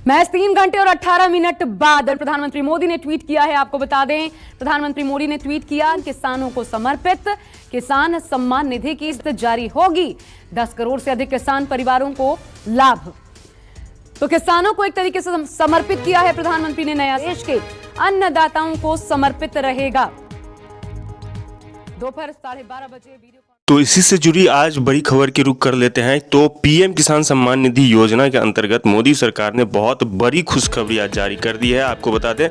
महज 3 घंटे और 18 मिनट बाद प्रधानमंत्री मोदी ने ट्वीट किया है। आपको बता दें, प्रधानमंत्री मोदी ने ट्वीट किया, किसानों को समर्पित किसान सम्मान निधि की किस्त जारी होगी। 10 करोड़ से अधिक किसान परिवारों को लाभ। तो किसानों को एक तरीके से समर्पित किया है प्रधानमंत्री ने नया। देश के अन्नदाताओं को समर्पित रहेगा। दोपहर 12:30 बजे वीडियो। तो इसी से जुड़ी आज बड़ी खबर की रुख कर लेते हैं। तो पीएम किसान सम्मान निधि योजना के अंतर्गत मोदी सरकार ने बहुत बड़ी खुशखबरी आज जारी कर दी है। आपको बता दें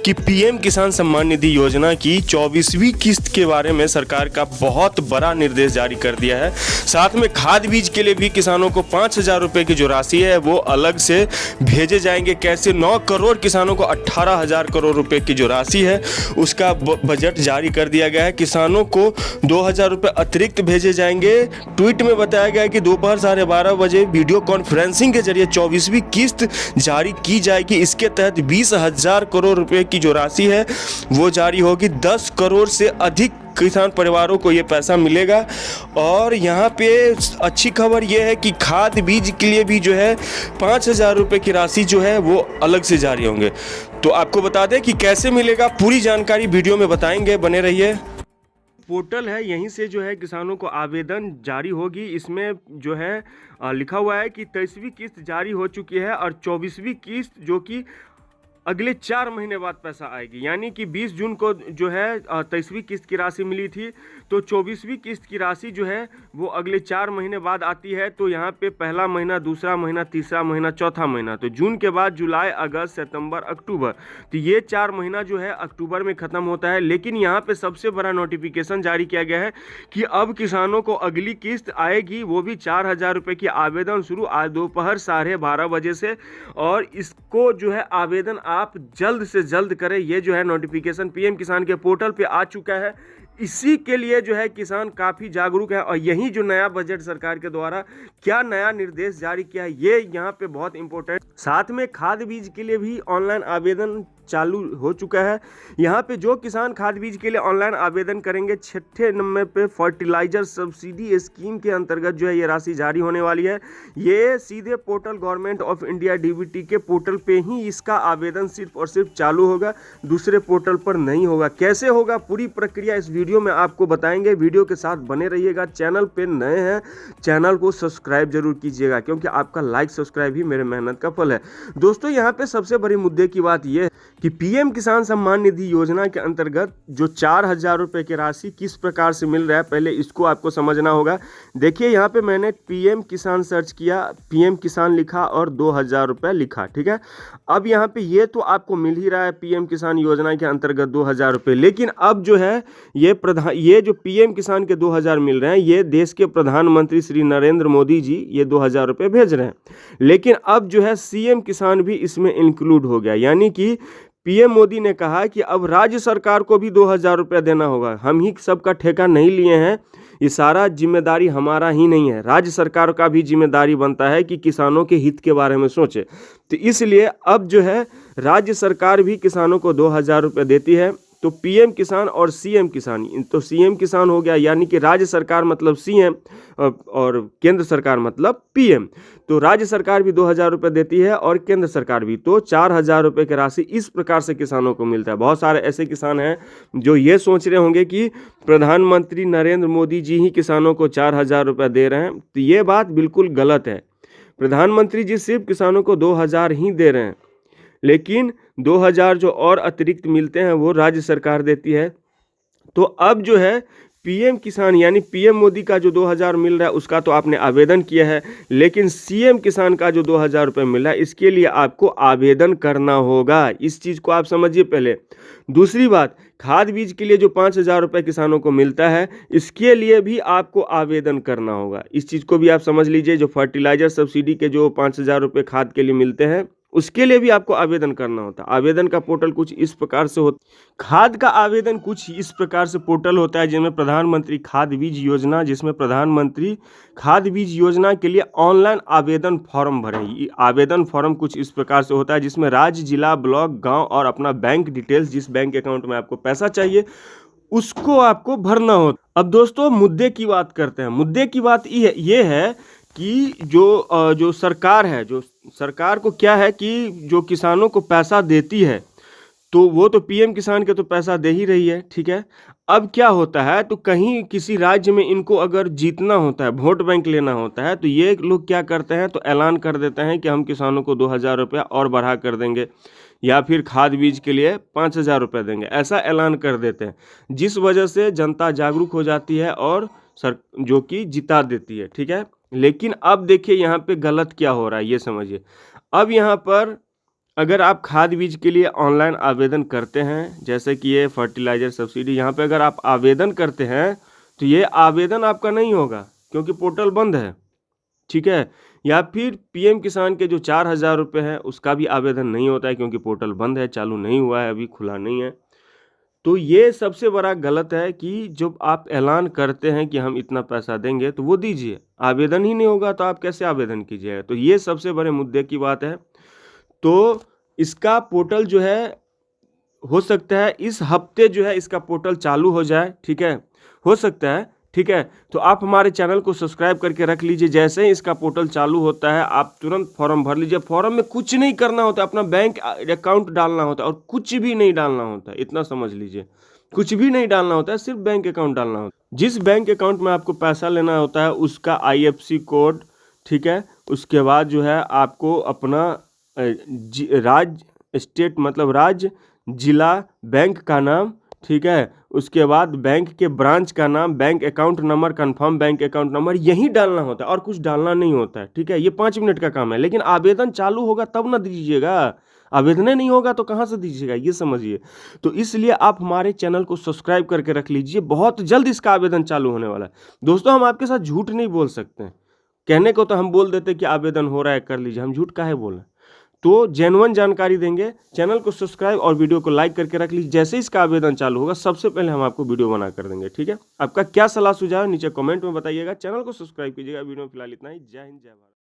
कि पीएम किसान सम्मान निधि योजना की 24वीं किस्त के बारे में सरकार का बहुत बड़ा निर्देश जारी कर दिया है। साथ में खाद बीज के लिए भी किसानों को 5,000 रुपये की जो राशि है वो अलग से भेजे जाएंगे। कैसे 9 करोड़ किसानों को 18,000 करोड़ रुपये की जो राशि है उसका बजट जारी कर दिया गया है। किसानों को 2,000 रुपये अतिरिक्त भेजे जाएंगे। ट्वीट में बताया गया है कि दोपहर 12:30 बजे वीडियो कॉन्फ्रेंसिंग के जरिए 24वीं किस्त जारी की जाएगी। इसके तहत 20,000 करोड़ रुपए की जो राशि है वो जारी होगी। 10 करोड़ से अधिक किसान परिवारों को ये पैसा मिलेगा। और यहाँ पे अच्छी खबर ये है कि खाद बीज के लिए भी जो है 5,000 रुपये की राशि जो है वो अलग से जारी होंगे। तो आपको बता दें कि कैसे मिलेगा, पूरी जानकारी वीडियो में बताएंगे, बने रहिए। पोर्टल है, यहीं से जो है किसानों को आवेदन जारी होगी। इसमें जो है लिखा हुआ है कि 23वीं किस्त जारी हो चुकी है और 24वीं किस्त जो कि अगले 4 महीने बाद पैसा आएगी। यानी कि 20 जून को जो है 23वीं किस्त की राशि मिली थी, तो 24वीं किस्त की राशि जो है वो अगले 4 महीने बाद आती है। तो यहाँ पे पहला महीना, दूसरा महीना, तीसरा महीना, चौथा महीना, तो जून के बाद जुलाई, अगस्त, सितंबर, अक्टूबर, तो ये 4 महीना जो है अक्टूबर में ख़त्म होता है। लेकिन यहाँ पे सबसे बड़ा नोटिफिकेशन जारी किया गया है कि अब किसानों को अगली किस्त आएगी, वो भी 4,000 रुपये की। आवेदन शुरू आज दोपहर 12:30 बजे से, और इसको जो है आवेदन आप जल्द से जल्द करें। ये जो है नोटिफिकेशन पीएम किसान के पोर्टल पे आ चुका है। इसी के लिए जो है किसान काफ़ी जागरूक है। और यही जो नया बजट सरकार के द्वारा क्या नया निर्देश जारी किया है, ये यहाँ पे बहुत इंपॉर्टेंट। साथ में खाद बीज के लिए भी ऑनलाइन आवेदन चालू हो चुका है। यहाँ पे जो किसान खाद बीज के लिए ऑनलाइन आवेदन करेंगे, 6 नंबर पे फर्टिलाइजर सब्सिडी स्कीम के अंतर्गत जो है ये राशि जारी होने वाली है। ये सीधे portal government of India DBT के पोर्टल पे ही इसका आवेदन सिर्फ और सिर्फ चालू होगा, दूसरे पोर्टल पर नहीं होगा। कैसे होगा, पूरी प्रक्रिया इस वीडियो में आपको बताएंगे। वीडियो के साथ बने रहिएगा। चैनल पे नए हैं, चैनल को सब्सक्राइब जरूर कीजिएगा, क्योंकि आपका लाइक सब्सक्राइब ही मेरे मेहनत का फल है। दोस्तों, यहाँ पे सबसे बड़ी मुद्दे की बात यह है कि पीएम किसान सम्मान निधि योजना के अंतर्गत जो 4,000 रुपये की राशि किस प्रकार से मिल रहा है, पहले इसको आपको समझना होगा। देखिए, यहाँ पे मैंने पीएम किसान सर्च किया, पीएम किसान लिखा और 2,000 रुपये लिखा, ठीक है। अब यहाँ पे ये तो आपको मिल ही रहा है पीएम किसान योजना के अंतर्गत 2,000 रुपये। लेकिन अब जो है ये जो पीएम किसान के 2,000 मिल रहे हैं, ये देश के प्रधानमंत्री श्री नरेंद्र मोदी जी ये 2,000 रुपये भेज रहे हैं। लेकिन अब जो है सीएम किसान भी इसमें इंक्लूड हो गया। यानी कि पीएम मोदी ने कहा कि अब राज्य सरकार को भी 2,000 रुपये देना होगा। हम ही सबका ठेका नहीं लिए हैं, ये सारा जिम्मेदारी हमारा ही नहीं है, राज्य सरकार का भी जिम्मेदारी बनता है कि किसानों के हित के बारे में सोचे। तो इसलिए अब जो है राज्य सरकार भी किसानों को 2,000 रुपये देती है। तो पीएम किसान और सीएम किसान, तो सीएम किसान हो गया, यानी कि राज्य सरकार मतलब सीएम और केंद्र सरकार मतलब पीएम। तो राज्य सरकार भी 2,000 रुपये देती है और केंद्र सरकार भी। तो 4,000 रुपये की राशि इस प्रकार से किसानों को मिलता है। बहुत सारे ऐसे किसान हैं जो ये सोच रहे होंगे कि प्रधानमंत्री नरेंद्र मोदी जी ही किसानों को 4,000 रुपये दे रहे हैं। तो ये बात बिल्कुल गलत है। प्रधानमंत्री जी सिर्फ किसानों को 2,000 ही दे रहे हैं, लेकिन 2,000 जो और अतिरिक्त मिलते हैं वो राज्य सरकार देती है। तो अब जो है पीएम किसान यानी पीएम मोदी का जो 2,000 मिल रहा है उसका तो आपने आवेदन किया है, लेकिन सीएम किसान का जो 2,000 रुपये मिल रहा है इसके लिए आपको आवेदन करना होगा। इस चीज़ को आप समझिए पहले। दूसरी बात, खाद बीज के लिए जो 5,000 रुपये किसानों को मिलता है, इसके लिए भी आपको आवेदन करना होगा। इस चीज़ को भी आप समझ लीजिए। जो फर्टिलाइजर सब्सिडी के जो 5,000 रुपये खाद के लिए मिलते हैं, उसके लिए भी आपको आवेदन करना होता है। आवेदन का पोर्टल कुछ इस प्रकार से होता है। खाद का आवेदन कुछ इस प्रकार से पोर्टल होता है, जिसमें प्रधानमंत्री खाद बीज योजना, जिसमें प्रधानमंत्री खाद बीज योजना के लिए ऑनलाइन आवेदन फॉर्म भरें। ये आवेदन फॉर्म कुछ इस प्रकार से होता है, जिसमें राज्य, जिला, ब्लॉक, गांव और अपना बैंक डिटेल्स, जिस बैंक अकाउंट में आपको पैसा चाहिए उसको आपको भरना होता। अब दोस्तों, मुद्दे की बात करते हैं। मुद्दे की बात ये है कि जो सरकार है, जो सरकार को क्या है कि जो किसानों को पैसा देती है तो वो तो पीएम किसान के तो पैसा दे ही रही है, ठीक है। अब क्या होता है, तो कहीं किसी राज्य में इनको अगर जीतना होता है, वोट बैंक लेना होता है, तो ये लोग क्या करते हैं, तो ऐलान कर देते हैं कि हम किसानों को 2,000 रुपया और बढ़ा कर देंगे, या फिर खाद बीज के लिए 5,000 रुपये देंगे, ऐसा ऐलान कर देते हैं, जिस वजह से जनता जागरूक हो जाती है और जो कि जिता देती है, ठीक है। लेकिन अब देखिए यहाँ पे गलत क्या हो रहा है, ये समझिए। अब यहाँ पर अगर आप खाद बीज के लिए ऑनलाइन आवेदन करते हैं, जैसे कि ये फर्टिलाइज़र सब्सिडी, यहाँ पे अगर आप आवेदन करते हैं तो ये आवेदन आपका नहीं होगा क्योंकि पोर्टल बंद है, ठीक है। या फिर पीएम किसान के जो 4,000 रुपये हैं उसका भी आवेदन नहीं होता है क्योंकि पोर्टल बंद है, चालू नहीं हुआ है, अभी खुला नहीं है। तो ये सबसे बड़ा गलत है कि जब आप ऐलान करते हैं कि हम इतना पैसा देंगे तो वो दीजिए, आवेदन ही नहीं होगा तो आप कैसे आवेदन कीजिएगा। तो ये सबसे बड़े मुद्दे की बात है। तो इसका पोर्टल जो है, हो सकता है इस हफ्ते जो है इसका पोर्टल चालू हो जाए, ठीक है, हो सकता है, ठीक है। तो आप हमारे चैनल को सब्सक्राइब करके रख लीजिए, जैसे ही इसका पोर्टल चालू होता है आप तुरंत फॉर्म भर लीजिए। फॉर्म में कुछ नहीं करना होता, अपना बैंक अकाउंट डालना होता है और कुछ भी नहीं डालना होता है, इतना समझ लीजिए, कुछ भी नहीं डालना होता है, सिर्फ बैंक अकाउंट डालना होता है। जिस बैंक अकाउंट में आपको पैसा लेना होता है उसका IFSC कोड, ठीक है। उसके बाद जो है आपको अपना राज्य, स्टेट मतलब राज्य, जिला, बैंक का नाम, ठीक है। उसके बाद बैंक के ब्रांच का नाम, bank account number, confirm bank account number, यही डालना होता है और कुछ डालना नहीं होता है, ठीक है। ये 5 मिनट का काम है, लेकिन आवेदन चालू होगा तब ना दीजिएगा, आवेदन नहीं होगा तो कहाँ से दीजिएगा, ये समझिए। तो इसलिए आप हमारे चैनल को सब्सक्राइब करके रख लीजिए, बहुत जल्द इसका आवेदन चालू होने वाला है। दोस्तों हम आपके साथ झूठ नहीं बोल सकते हैं, कहने को तो हम बोल देते कि आवेदन हो रहा है कर लीजिए, हम झूठ काहे बोलें। तो जेन्युइन जानकारी देंगे। चैनल को सब्सक्राइब और वीडियो को लाइक करके रख लीजिए, जैसे इसका आवेदन चालू होगा सबसे पहले हम आपको वीडियो बना कर देंगे, ठीक है। आपका क्या सलाह सुझाव नीचे कमेंट में बताइएगा, चैनल को सब्सक्राइब कीजिएगा। वीडियो में फिलहाल इतना ही। जय हिंद, जय भारत।